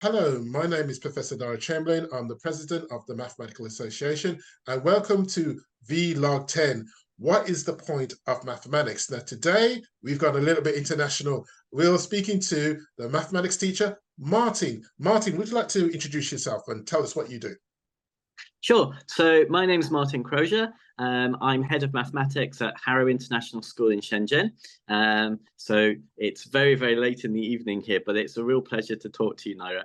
Hello, my name is Professor Nira Chamberlain. I'm the president of the Mathematical Association, and welcome to Vlog 10. What is the point of mathematics? Now, today we've got a little bit international. We're speaking to the mathematics teacher, Martin. Martin, would you like to introduce yourself and tell us what you do? Sure. So my name is Martin Crozier. I'm head of mathematics at Harrow International School in Shenzhen. So it's very, very late in the evening here, but it's a real pleasure to talk to you, Nira.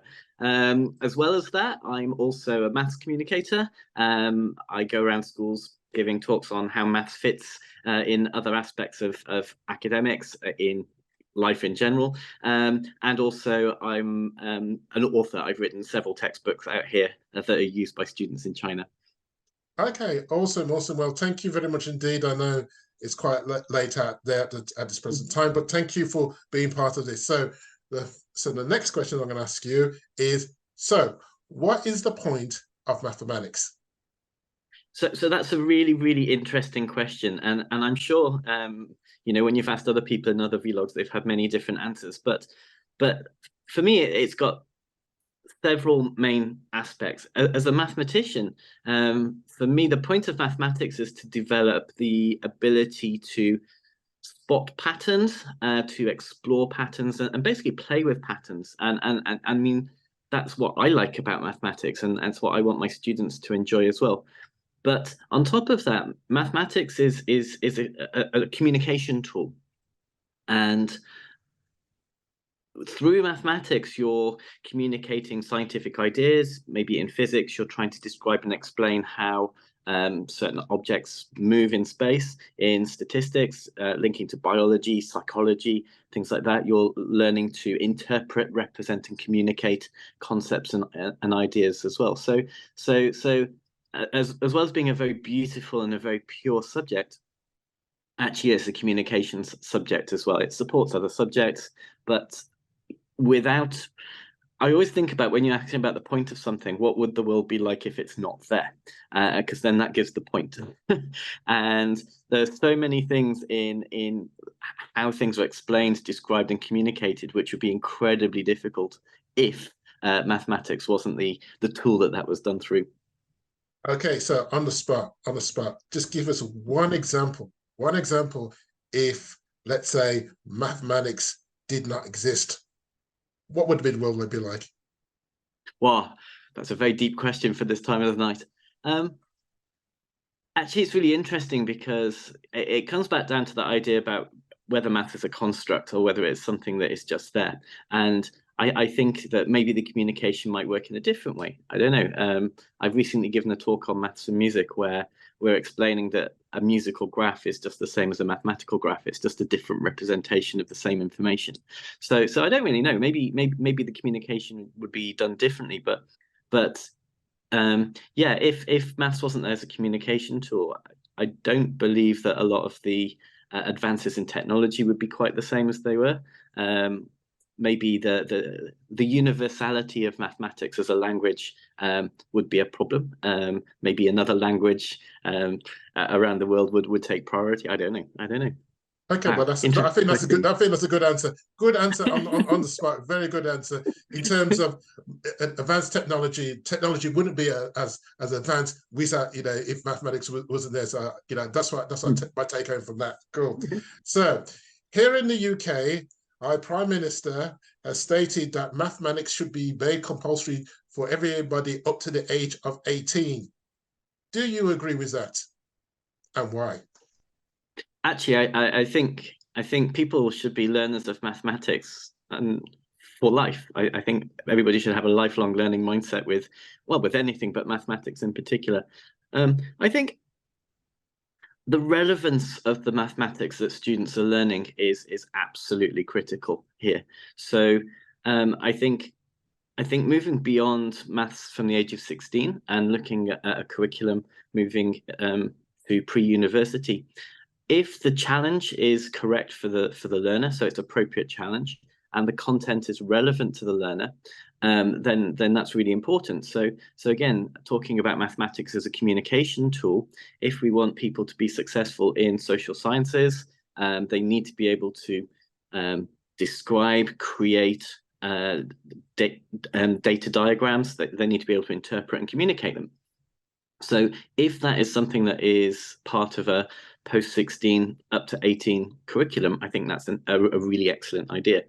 As well as that, I'm also a maths communicator. I go around schools giving talks on how maths fits in other aspects of academics, in life in general. And also I'm an author. I've written several textbooks out here that are used by students in China. Okay, awesome, awesome. Well, thank you very much indeed. I know it's quite late out there at this present time, but thank you for being part of this. So the next question I'm going to ask you is, so what is the point of mathematics? So that's a really, really interesting question. And I'm sure, when you've asked other people in other vlogs, they've had many different answers. But for me, it's got several main aspects. As a mathematician, for me, the point of mathematics is to develop the ability to spot patterns, to explore patterns, and basically play with patterns. And I mean, that's what I like about mathematics, and that's what I want my students to enjoy as well. But on top of that, mathematics is a communication tool. And through mathematics, you're communicating scientific ideas. Maybe in physics, you're trying to describe and explain how certain objects move in space. In statistics, linking to biology, psychology, things like that, you're learning to interpret, represent, and communicate concepts and ideas as well. So as well as being a very beautiful and a very pure subject, actually it's a communications subject as well. It supports other subjects, but I always think about, when you're asking about the point of something, what would the world be like if it's not there? Because then that gives the point. And there's so many things in how things are explained, described, and communicated, which would be incredibly difficult if mathematics wasn't the tool that was done through. Okay, so on the spot, just give us one example. One example, if, let's say, mathematics did not exist, what would the world be like? Wow, that's a very deep question for this time of the night. Actually, it's really interesting because it comes back down to the idea about whether math is a construct or whether it's something that is just there. And I think that maybe the communication might work in a different way. I don't know. I've recently given a talk on maths and music where we're explaining that a musical graph is just the same as a mathematical graph. It's just a different representation of the same information. So I don't really know. Maybe the communication would be done differently. But yeah, if maths wasn't there as a communication tool, I don't believe that a lot of the advances in technology would be quite the same as they were. Maybe the universality of mathematics as a language would be a problem. Maybe another language around the world would take priority. I don't know. Okay, well, I think that's a good. I think that's a good answer. Good answer on the spot. Very good answer. In terms of advanced technology, technology wouldn't be as advanced without, if mathematics wasn't there. So that's my take home from that. Cool. So here in the UK, our Prime Minister has stated that mathematics should be made compulsory for everybody up to the age of 18. Do you agree with that? And why? Actually, I think people should be learners of mathematics and for life. I think everybody should have a lifelong learning mindset with anything, but mathematics in particular. I think the relevance of the mathematics that students are learning is absolutely critical here. So I think moving beyond maths from the age of 16 and looking at a curriculum moving to pre-university, if the challenge is correct for the learner, so it's appropriate challenge, and the content is relevant to the learner, then that's really important. So again, talking about mathematics as a communication tool, if we want people to be successful in social sciences, they need to be able to describe, create, data diagrams that they need to be able to interpret and communicate them. So if that is something that is part of a post-16 up to 18 curriculum, I think that's a really excellent idea.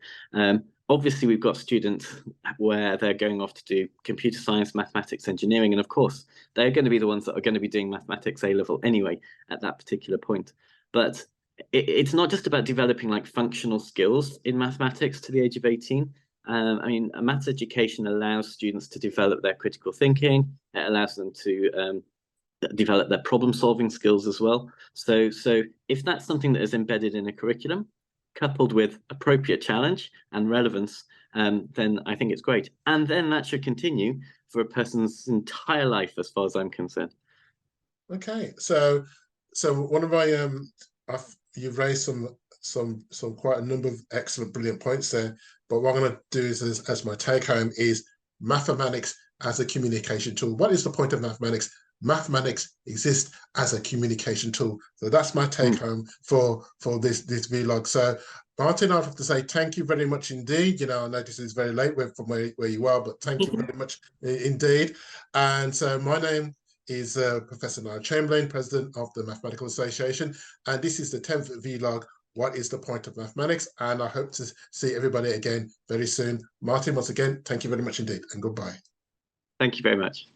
Obviously, we've got students where they're going off to do computer science, mathematics, engineering, and of course, they're going to be the ones that are going to be doing mathematics A-level anyway at that particular point. But it's not just about developing like functional skills in mathematics to the age of 18. I mean, a maths education allows students to develop their critical thinking. It allows them to develop their problem-solving skills as well. So if that's something that is embedded in a curriculum, coupled with appropriate challenge and relevance, then I think it's great. And then that should continue for a person's entire life, as far as I'm concerned. Okay, so one of my you've raised some quite a number of excellent, brilliant points there. But what I'm going to do is, as my take home, is mathematics as a communication tool. What is the point of mathematics? Mathematics exists as a communication tool. So that's my take home for this vlog. So Martin, I'd have to say thank you very much indeed. You know, I notice it's very late from where you are, but thank you very much indeed. And so my name is Professor Nira Chamberlain, President of the Mathematical Association. And this is the 10th vlog, What is the Point of Mathematics? And I hope to see everybody again very soon. Martin, once again, thank you very much indeed, and goodbye. Thank you very much.